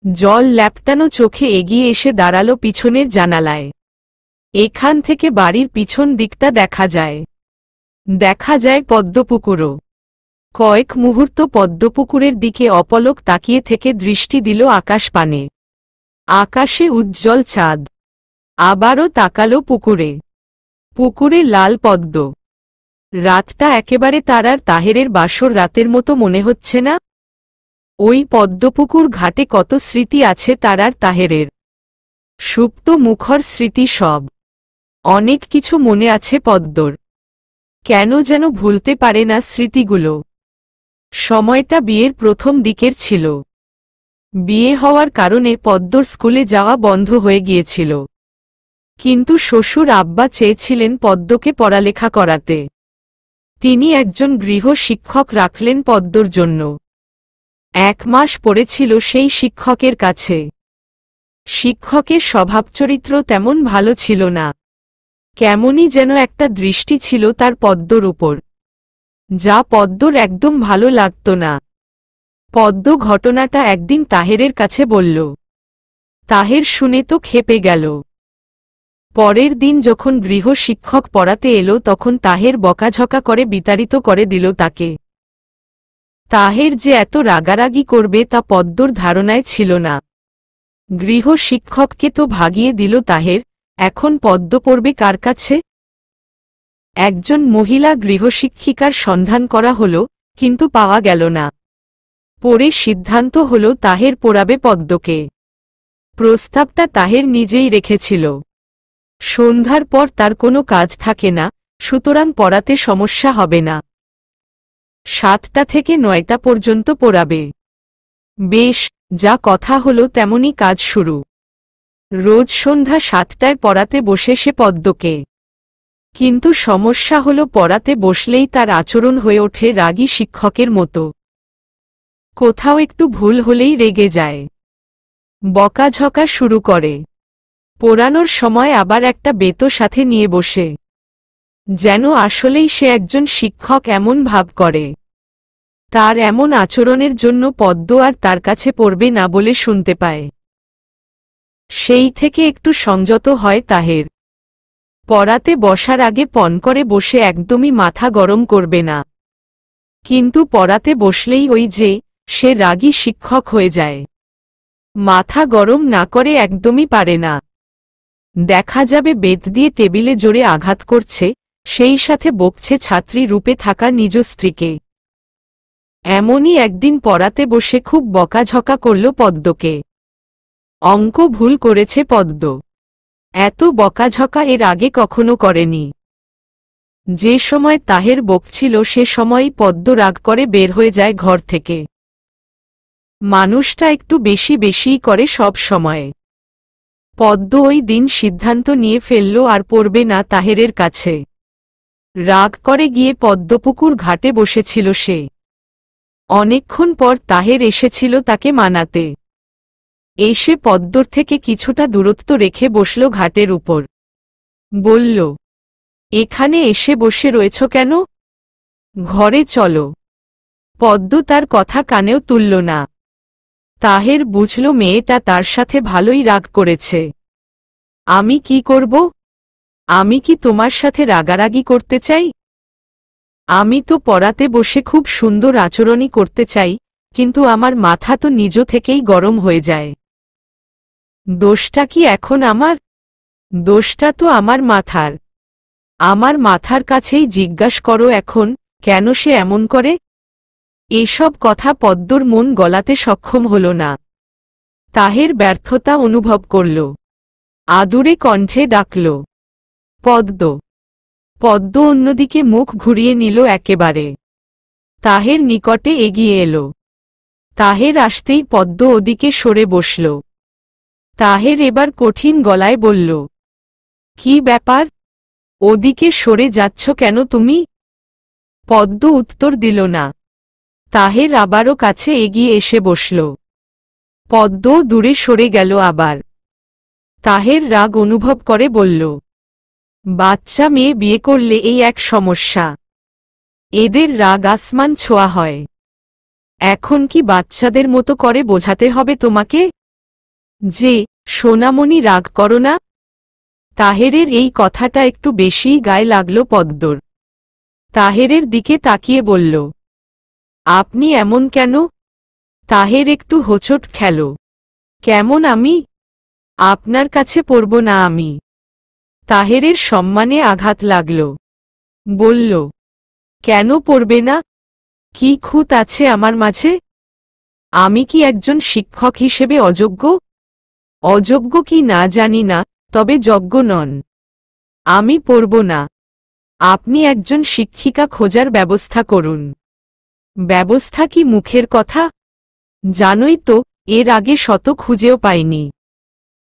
A: জল ল্যাপটানো চোখে এগিয়ে এসে দাঁড়ালো পিছনের জানালায়। এখান থেকে বাড়ির পিছন দিকটা দেখা যায়। দেখা যায় পদ্মপুকুরও। কয়েক মুহূর্ত পদ্মপুকুরের দিকে অপলক তাকিয়ে থেকে দৃষ্টি দিল আকাশ পানে। আকাশে উজ্জ্বল চাঁদ। আবারও তাকালো পুকুরে। পুকুরে লাল পদ্ম। রাতটা একেবারে তার আর তাহেরের বাসর রাতের মতো মনে হচ্ছে না। ওই পদ্মপুকুর ঘাটে কত স্মৃতি আছে তার আর তাহেরের। সুপ্ত মুখর স্মৃতি সব। অনেক কিছু মনে আছে পদ্মর। কেন যেন ভুলতে পারে না স্মৃতিগুলো। সময়টা বিয়ের প্রথম দিকের ছিল। বিয়ে হওয়ার কারণে পদ্মর স্কুলে যাওয়া বন্ধ হয়ে গিয়েছিল। কিন্তু শ্বশুর আব্বা চেয়েছিলেন পদ্মকে পড়ালেখা করাতে। তিনি একজন গৃহ শিক্ষক রাখলেন পদ্মর জন্য। 1 মাস পড়েছিল সেই শিক্ষকের কাছে। শিক্ষকের স্বভাবচরিত্র তেমন ভালো ছিল না। কেমনই যেন একটা দৃষ্টি ছিল তার পদ্মর উপর, যা পদ্মর একদম ভালো লাগত না। পদ্ম ঘটনাটা একদিন তাহেরের কাছে বলল। তাহের শুনে তো ক্ষেপে গেল। পরের দিন যখন গৃহ শিক্ষক পড়াতে এলো তখন তাহের বকাঝকা করে বিতাড়িত করে দিল তাকে। তাহের যে এত রাগারাগি করবে তা পদ্মর ধারণায় ছিল না। গৃহ শিক্ষককে তো ভাগিয়ে দিল তাহের, এখন পদ্ম পড়বে কার কাছে? একজন মহিলা গৃহশিক্ষিকার সন্ধান করা হল, কিন্তু পাওয়া গেল না। পরে সিদ্ধান্ত হল তাহের পড়াবে পদ্মকে। প্রস্তাবটা তাহের নিজেই রেখেছিল। সন্ধ্যার পর তার কোনো কাজ থাকে না, সুতরাং পড়াতে সমস্যা হবে না। 7টা থেকে 9টা পর্যন্ত পড়াবে। বেশ, যা কথা হলো তেমনি কাজ শুরু। রোজ সন্ধ্যা 7টায় পড়াতে বসে সে পদ্মকে। কিন্তু সমস্যা হলো পড়াতে বসলেই তার আচরণ হয়ে ওঠে রাগী শিক্ষকের মতো। কোথাও একটু ভুল হলেই রেগে যায়, বকাঝকা শুরু করে। পড়ানোর সময় আবার একটা বেতো সাথে নিয়ে বসে, যেন আসলেই সে একজন শিক্ষক এমন ভাব করে। তার এমন আচরণের জন্য পদ্ম আর তার কাছে পড়বে না বলে শুনতে পায়। সেই থেকে একটু সংযত হয় তাহের। পড়াতে বসার আগে পণ করে বসে একদমই মাথা গরম করবে না। কিন্তু পড়াতে বসলেই ওই যে সে রাগী শিক্ষক হয়ে যায়। মাথা গরম না করে একদমই পারে না। দেখা যাবে বেত দিয়ে টেবিলে জোরে আঘাত করছে, সেই সাথে বকছে ছাত্রী রূপে থাকা নিজ স্ত্রীকে। এমনই একদিন পড়াতে বসে খুব বকাঝকা করল পদ্মকে। অঙ্ক ভুল করেছে পদ্ম। এত বকাঝকা এর আগে কখনো করেনি। যে সময় তাহের বকছিল সে সময়ই পদ্ম রাগ করে বের হয়ে যায় ঘর থেকে। মানুষটা একটু বেশি বেশিই করে সব সময়। পদ্ম ওই দিন সিদ্ধান্ত নিয়ে ফেলল আর পড়বে না তাহেরের কাছে। রাগ করে গিয়ে পদ্মপুকুর ঘাটে বসেছিল সে। অনেকক্ষণ পর তাহের এসেছিল তাকে মানাতে। এসে পদ্মর থেকে কিছুটা দূরত্ব রেখে বসল ঘাটের উপর। বলল, এখানে এসে বসে রয়েছ কেন? ঘরে চলো। পদ্ম তার কথা কানেও তুলল না। তাহের বুঝল মেয়েটা তার সাথে ভালোই রাগ করেছে। আমি কি করব? আমি কি তোমার সাথে রাগারাগি করতে চাই? আমি তো পড়াতে বসে খুব সুন্দর আচরণই করতে চাই, কিন্তু আমার মাথা তো নিজ থেকেই গরম হয়ে যায়। দোষটা কি এখন আমার? দোষটা তো আমার মাথার। আমার মাথার কাছেই জিজ্ঞাস করো এখন, কেন সে এমন করে? এসব কথা পদ্মর মন গলাতে সক্ষম হল না। তাহের ব্যর্থতা অনুভব করল। আদুরে কণ্ঠে ডাকল, পদ্ম। পদ্ম অন্যদিকে মুখ ঘুরিয়ে নিল একেবারে। তাহের নিকটে এগিয়ে এলো। তাহের আসতেই পদ্ম ওদিকে সরে বসল। তাহের এবার কঠিন গলায় বলল, কি ব্যাপার? ওদিকে সরে যাচ্ছ কেন তুমি? পদ্ম উত্তর দিল না। তাহের আবারও কাছে এগিয়ে এসে বসল। পদ্ম দূরে সরে গেল আবার। তাহের রাগ অনুভব করে বলল, বাচ্চা মেয়ে বিয়ে করলে এই এক সমস্যা। এদের রাগ আসমান ছোঁয়া হয়। এখন কি বাচ্চাদের মতো করে বোঝাতে হবে তোমাকে যে সোনামণি রাগ করো না? তাহেরের এই কথাটা একটু বেশিই গায়ে লাগল পদ্মর। তাহেরের দিকে তাকিয়ে বলল, আপনি এমন কেন? তাহের একটু হোঁচট খেল। কেমন আমি? আপনার কাছে পড়ব না আমি। তাহেরের সম্মানে আঘাত লাগল। বলল, কেন পড়বে না? কি খুঁত আছে আমার মাঝে? আমি কি একজন শিক্ষক হিসেবে অযোগ্য? অযোগ্য কি না জানি না, তবে যোগ্য নন। আমি পড়ব না। আপনি একজন শিক্ষিকা খোঁজার ব্যবস্থা করুন। ব্যবস্থা কি মুখের কথা? জানোই তো, এর আগে শত খুঁজেও পাইনি।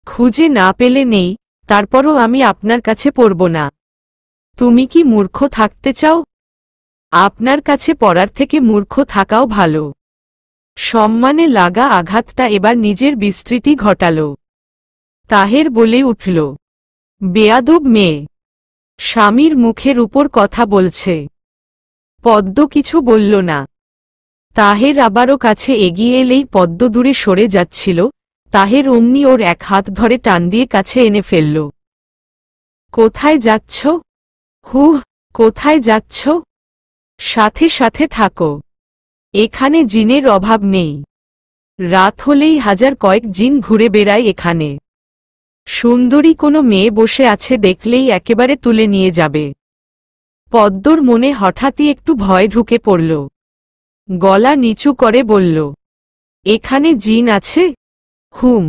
A: খুঁজে না পেলে নেই, তারপরও আমি আপনার কাছে পড়ব না। তুমি কি মূর্খ থাকতে চাও? আপনার কাছে পড়ার থেকে মূর্খ থাকাও ভালো। সম্মানে লাগা আঘাতটা এবার নিজের বিস্তৃতি ঘটাল। তাহের বলে উঠল, বেয়াদব মেয়ে। স্বামীর মুখের উপর কথা বলছে। পদ্ম কিছু বলল না। তাহের আবারও কাছে এগিয়ে এলেই পদ্ম দূরে সরে যাচ্ছিল, তাহের অমনি ওর এক হাত ধরে টান দিয়ে কাছে এনে ফেলল। কোথায় যাচ্ছ? হুহ, কোথায় যাচ্ছ? সাথে সাথে থাকো, এখানে জিনের অভাব নেই। রাত হলেই হাজার কয়েক জিন ঘুরে বেড়ায় এখানে। সুন্দরী কোনো মেয়ে বসে আছে দেখলেই একেবারে তুলে নিয়ে যাবে। পদ্মর মনে হঠাৎই একটু ভয় ঢুকে পড়ল। গলা নিচু করে বলল, এখানে জিন আছে? হুম।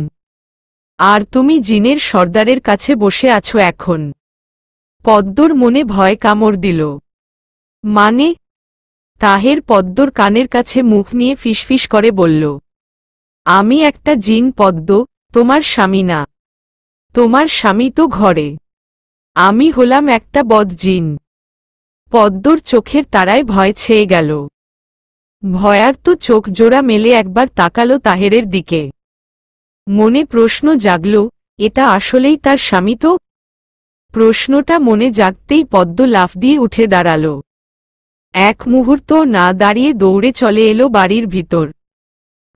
A: আর তুমি জিনের সর্দারের কাছে বসে আছো এখন? পদ্মর মনে ভয় কামড় দিল। মানে? তাহের পদ্মর কানের কাছে মুখ নিয়ে ফিসফিস করে বলল, আমি একটা জিন পদ্ম, তোমার স্বামী না। তোমার স্বামী তো ঘরে, আমি হলাম একটা বদজিন। পদ্মর চোখের তারায় ভয় ছেয়ে গেল। ভয়ার্ত চোখ জোড়া মেলে একবার তাকালো তাহেরের দিকে। মনে প্রশ্ন জাগল, এটা আসলেই তার স্বামী তো? প্রশ্নটা মনে জাগতেই পদ্ম লাফ দিয়ে উঠে দাঁড়াল। এক মুহূর্ত না দাঁড়িয়ে দৌড়ে চলে এলো বাড়ির ভিতর।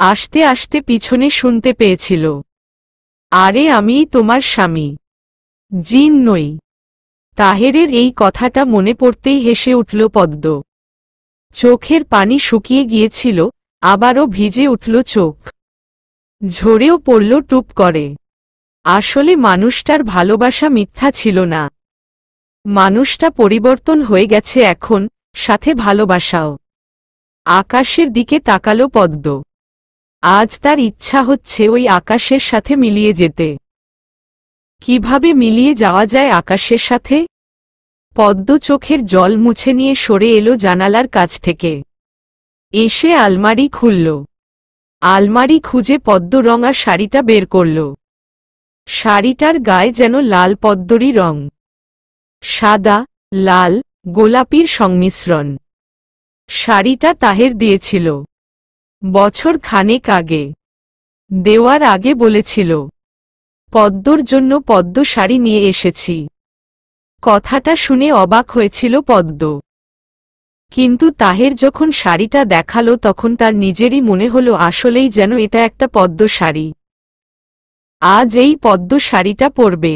A: আস্তে আস্তে পিছনে শুনতে পেয়েছিল, আরে আমিই তোমার স্বামী, জিন নই। তাহেরের এই কথাটা মনে পড়তেই হেসে উঠল পদ্ম। চোখের পানি শুকিয়ে গিয়েছিল, আবারও ভিজে উঠল চোখ। ঝরেও পড়ল টুপ করে। আসলে মানুষটার ভালোবাসা মিথ্যা ছিল না। মানুষটা পরিবর্তন হয়ে গেছে এখন, সাথে ভালোবাসাও। আকাশের দিকে তাকালো পদ্ম। আজ তার ইচ্ছা হচ্ছে ওই আকাশের সাথে মিলিয়ে যেতে। কিভাবে মিলিয়ে যাওয়া যায় আকাশের সাথে? পদ্ম চোখের জল মুছে নিয়ে সরে এলো জানালার কাছ থেকে। এসে আলমারি খুলল। আলমারি খুঁজে পদ্মরঙা শাড়িটা বের করল। শাড়িটার গায়ে যেন লাল পদ্মরই রং। সাদা, লাল, গোলাপির সংমিশ্রণ। শাড়িটা তাহের দিয়েছিল বছর খানেক আগে। দেওয়ার আগে বলেছিল, পদ্মর জন্য পদ্ম শাড়ি নিয়ে এসেছি। কথাটা শুনে অবাক হয়েছিল পদ্ম। কিন্তু তাহের যখন শাড়িটা দেখালো তখন তার নিজেরই মনে হলো আসলেই যেন এটা একটা পদ্ম শাড়ি। আজ এই পদ্ম শাড়িটা পরবে।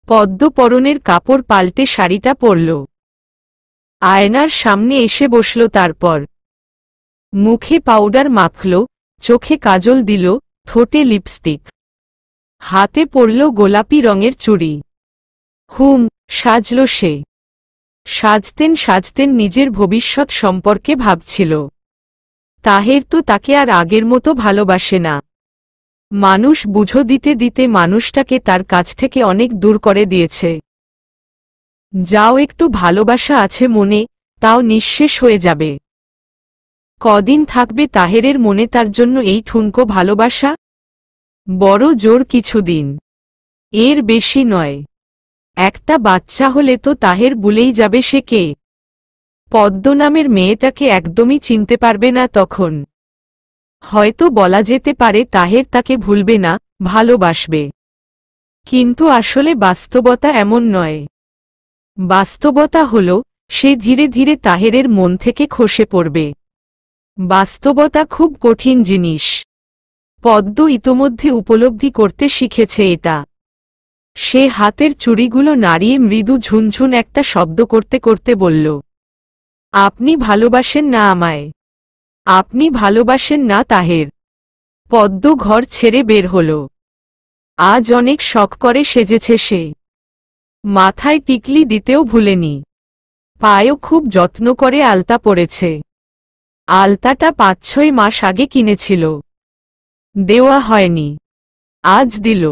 A: পদ্ম পরনের কাপড় পাল্টে শাড়িটা পরল। আয়নার সামনে এসে বসল। তারপর মুখে পাউডার মাখল, চোখে কাজল দিল, ঠোঁটে লিপস্টিক। হাতে পরল গোলাপি রঙের চুড়ি। সাজল সে। সাজতেন সাজতেন নিজের ভবিষ্যৎ সম্পর্কে ভাবছিল। তাহের তো তাকে আর আগের মতো ভালোবাসে না। মানুষ বুঝো দিতে দিতে মানুষটাকে তার কাছ থেকে অনেক দূর করে দিয়েছে। যাও একটু ভালোবাসা আছে মনে, তাও নিঃশেষ হয়ে যাবে। কদিন থাকবে তাহেরের মনে তার জন্য এই ঠুনকো ভালোবাসা? বড় জোর কিছুদিন, এর বেশি নয়। একটা বাচ্চা হলে তো তাহের ভুলেই যাবে সে কে। পদ্ম নামের মেয়েটাকে একদমই চিনতে পারবে না তখন। হয়তো বলা যেতে পারে তাহের তাকে ভুলবে না, ভালোবাসবে। কিন্তু আসলে বাস্তবতা এমন নয়। বাস্তবতা হল, সে ধীরে ধীরে তাহেরের মন থেকে খসে পড়বে। বাস্তবতা খুব কঠিন জিনিস। পদ্ম ইতোমধ্যে উপলব্ধি করতে শিখেছে এটা। সে হাতের চুড়িগুলো নাড়িয়ে মৃদু ঝুনঝুন একটা শব্দ করতে করতে বলল, আপনি ভালোবাসেন না আমায়? আপনি ভালোবাসেন না তাহের? পদ্ম ঘর ছেড়ে বের হল। আজ অনেক শখ করে সেজেছে সে। মাথায় টিকলি দিতেও ভুলেনি। পায়েও খুব যত্ন করে আলতা পরেছে। আলতাটা ৫-৬ মাস আগে কিনেছিল। দেওয়া হয়নি, আজ দিল।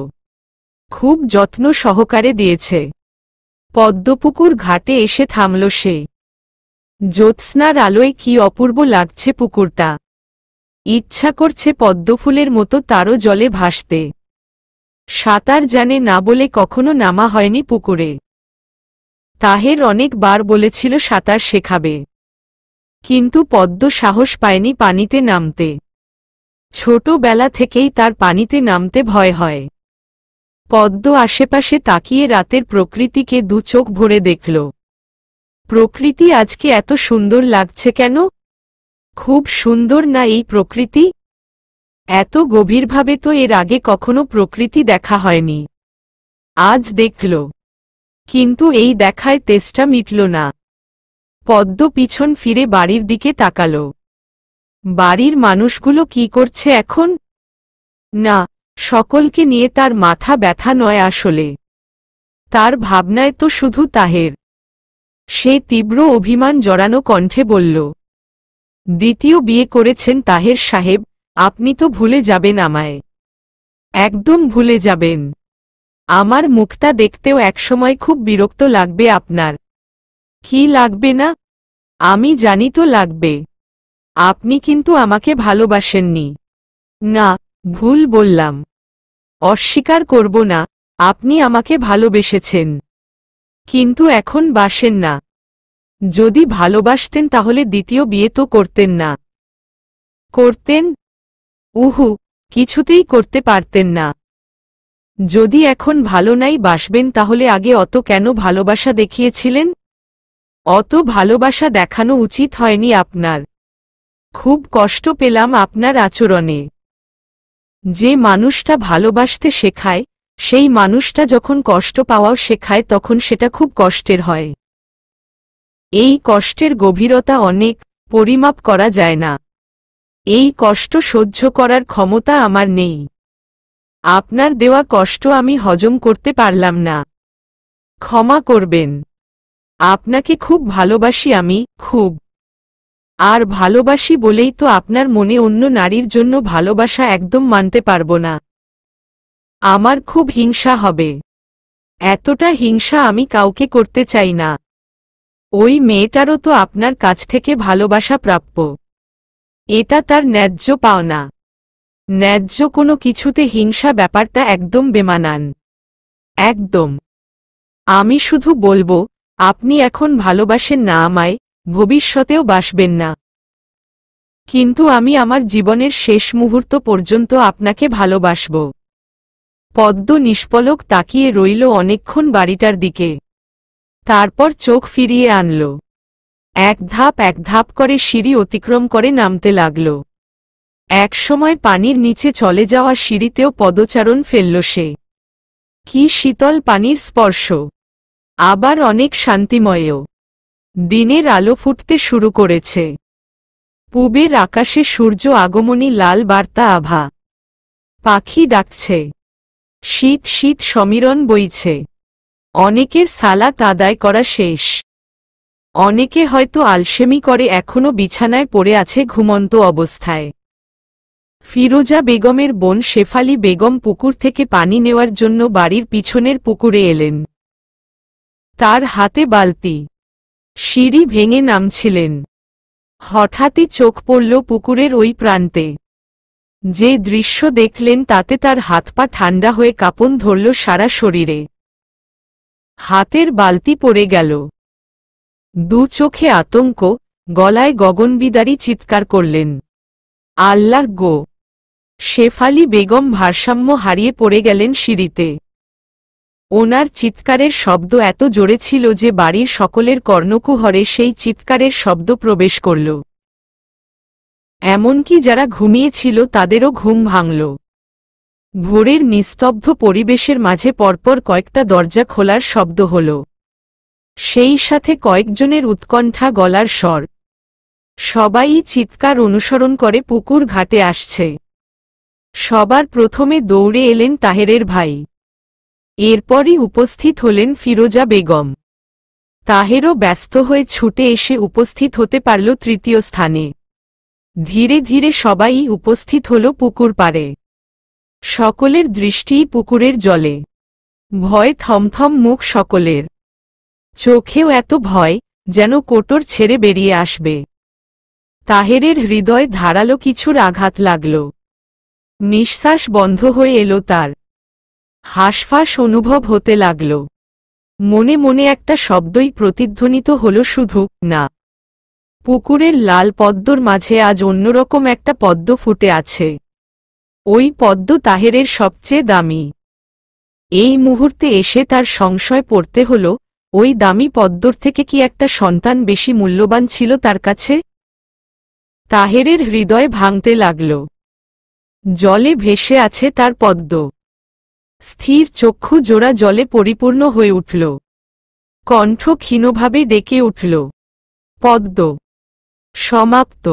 A: খুব যত্ন সহকারে দিয়েছে। পদ্মপুকুর ঘাটে এসে থামল সে। জ্যোৎস্নার আলোয় কি অপূর্ব লাগছে পুকুরটা। ইচ্ছা করছে পদ্মফুলের মতো তারও জলে ভাসতে। সাঁতার জানে না বলে কখনো নামা হয়নি পুকুরে। তাহের অনেকবার বলেছিল সাঁতার শেখাবে, কিন্তু পদ্ম সাহস পায়নি পানিতে নামতে। ছোটবেলা থেকেই তার পানিতে নামতে ভয় হয়। পদ্ম আশেপাশে তাকিয়ে রাতের প্রকৃতিকে দু চোখ ভরে দেখল। প্রকৃতি আজকে এত সুন্দর লাগছে কেন? খুব সুন্দর না এই প্রকৃতি? এত গভীরভাবে তো এর আগে কখনো প্রকৃতি দেখা হয়নি। আজ দেখল, কিন্তু এই দেখায় তেষ্টা মিটল না। পদ্ম পিছন ফিরে বাড়ির দিকে তাকাল। বাড়ির মানুষগুলো কি করছে এখন? না, সকলকে নিয়ে তার মাথা ব্যথা নয় আসলে। তার ভাবনায় তো শুধু তাহের। সে তীব্র অভিমান জড়ানো কণ্ঠে বলল, দ্বিতীয় বিয়ে করেছেন তাহের সাহেব, আপনি তো ভুলে যাবেন আমায়। একদম ভুলে যাবেন। আমার মুখটা দেখতেও একসময় খুব বিরক্ত লাগবে আপনার। কি লাগবে না? আমি জানি তো লাগবে। আপনি কিন্তু আমাকে ভালোবাসেননি। না, ভুল বললাম। অস্বীকার করব না, আপনি আমাকে ভালোবেসেছেন। কিন্তু এখন বাসেন না। যদি ভালোবাসতেন তাহলে দ্বিতীয় বিয়ে তো করতেন না। করতেন? উহু, কিছুতেই করতে পারতেন না। যদি এখন ভালো নাই বাসবেন তাহলে আগে অত কেন ভালোবাসা দেখিয়েছিলেন? অত ভালোবাসা দেখানো উচিত হয়নি আপনার। খুব কষ্ট পেলাম আপনার আচরণে। যে মানুষটা ভালোবাসতে শেখায়, সেই মানুষটা যখন কষ্ট পাওয়াও শেখায় তখন সেটা খুব কষ্টের হয়। এই কষ্টের গভীরতা অনেক, পরিমাপ করা যায় না। এই কষ্ট সহ্য করার ক্ষমতা আমার নেই। আপনার দেওয়া কষ্ট আমি হজম করতে পারলাম না। ক্ষমা করবেন। আপনাকে খুব ভালোবাসি আমি, খুব। আর ভালোবাসি বলেই তো আপনার মনে অন্য নারীর জন্য ভালোবাসা একদম মানতে পারব না। আমার খুব হিংসা হবে। এতটা হিংসা আমি কাউকে করতে চাই না। ওই মেয়েটারও তো আপনার কাছ থেকে ভালোবাসা প্রাপ্য। এটা তার ন্যায্য পাওনা। ন্যায্য কোনো কিছুতে হিংসা ব্যাপারটা একদম বেমানান। একদম। আমি শুধু বলবো, আপনি এখন ভালোবাসেন না আমায়, ভবিষ্যতেও বাসবেন না। কিন্তু আমি আমার জীবনের শেষ মুহূর্ত পর্যন্ত আপনাকে ভালোবাসব। পদ্ম নিষ্পলক তাকিয়ে রইল অনেকক্ষণ বাড়িটার দিকে। তারপর চোখ ফিরিয়ে আনল। এক ধাপ করে সিঁড়ি অতিক্রম করে নামতে লাগল। একসময় পানির নিচে চলে যাওয়া সিঁড়িতেও পদচারণ ফেলল সে। কি শীতল পানির স্পর্শ! আবার অনেক শান্তিময়ও। দিনের আলো ফুটতে শুরু করেছে। পূবের আকাশে সূর্য আগমনী লাল বার্তা আভা। পাখি ডাকছে। শীত শীত সমীরণ বইছে। অনেকের সালাত আদায় করা শেষ। অনেকে হয়তো আলসেমি করে এখনো বিছানায় পড়ে আছে ঘুমন্ত অবস্থায়। ফিরোজা বেগমের বোন শেফালি বেগম পুকুর থেকে পানি নেওয়ার জন্য বাড়ির পিছনের পুকুরে এলেন। তার হাতে বালতি। সিঁড়ি ভেঙে নামছিলেন। হঠাৎই চোখ পড়ল পুকুরের ওই প্রান্তে। যে দৃশ্য দেখলেন তাতে তার হাত পা ঠান্ডা হয়ে কাঁপন ধরল সারা শরীরে। হাতের বালতি পড়ে গেল। দু চোখে আতঙ্ক, গলায় গগনবিদারী চিৎকার করলেন, আল্লাহ গো! শেফালি বেগম ভারসাম্য হারিয়ে পড়ে গেলেন সিঁড়িতে। ওনার চিৎকারের শব্দ এত জোরে ছিল যে বাড়ির সকলের কর্ণকুহরে সেই চিৎকারের শব্দ প্রবেশ করল। এমনকি যারা ঘুমিয়েছিল তাদেরও ঘুম ভাঙল। ভোরের নিস্তব্ধ পরিবেশের মাঝে পরপর কয়েকটা দরজা খোলার শব্দ হল। সেই সাথে কয়েকজনের উৎকণ্ঠা গলার স্বর। সবাই চিৎকার অনুসরণ করে পুকুর ঘাটে আসছে। সবার প্রথমে দৌড়ে এলেন তাহেরের ভাই। এরপরই উপস্থিত হলেন ফিরোজা বেগম। তাহেরও ব্যস্ত হয়ে ছুটে এসে উপস্থিত হতে পারল তৃতীয় স্থানে। ধীরে ধীরে সবাই উপস্থিত হল পুকুর পাড়ে। সকলের দৃষ্টিই পুকুরের জলে। ভয় থমথম মুখ সকলের। চোখেও এত ভয়, যেন কোটর ছেড়ে বেরিয়ে আসবে। তাহেরের হৃদয় ধারালো কিছুর আঘাত লাগল। নিঃশ্বাস বন্ধ হয়ে এলো তার। হাঁসফাঁস অনুভব হতে লাগল। মনে মনে একটা শব্দই প্রতিধ্বনিত হল, শুধু না। পুকুরের লাল পদ্মর মাঝে আজ অন্যরকম একটা পদ্ম ফুটে আছে। ওই পদ্ম তাহেরের সবচেয়ে দামি। এই মুহূর্তে এসে তার সংশয় পড়তে হল, ওই দামি পদ্মর থেকে কি একটা সন্তান বেশি মূল্যবান ছিল তার কাছে? তাহেরের হৃদয় ভাঙতে লাগল। জলে ভেসে আছে তার পদ্ম। স্থির চক্ষু জোড়া জলে পরিপূর্ণ হয়ে উঠল। কণ্ঠ ক্ষীণভাবে ডেকে উঠল, পদ্ম। সমাপ্ত।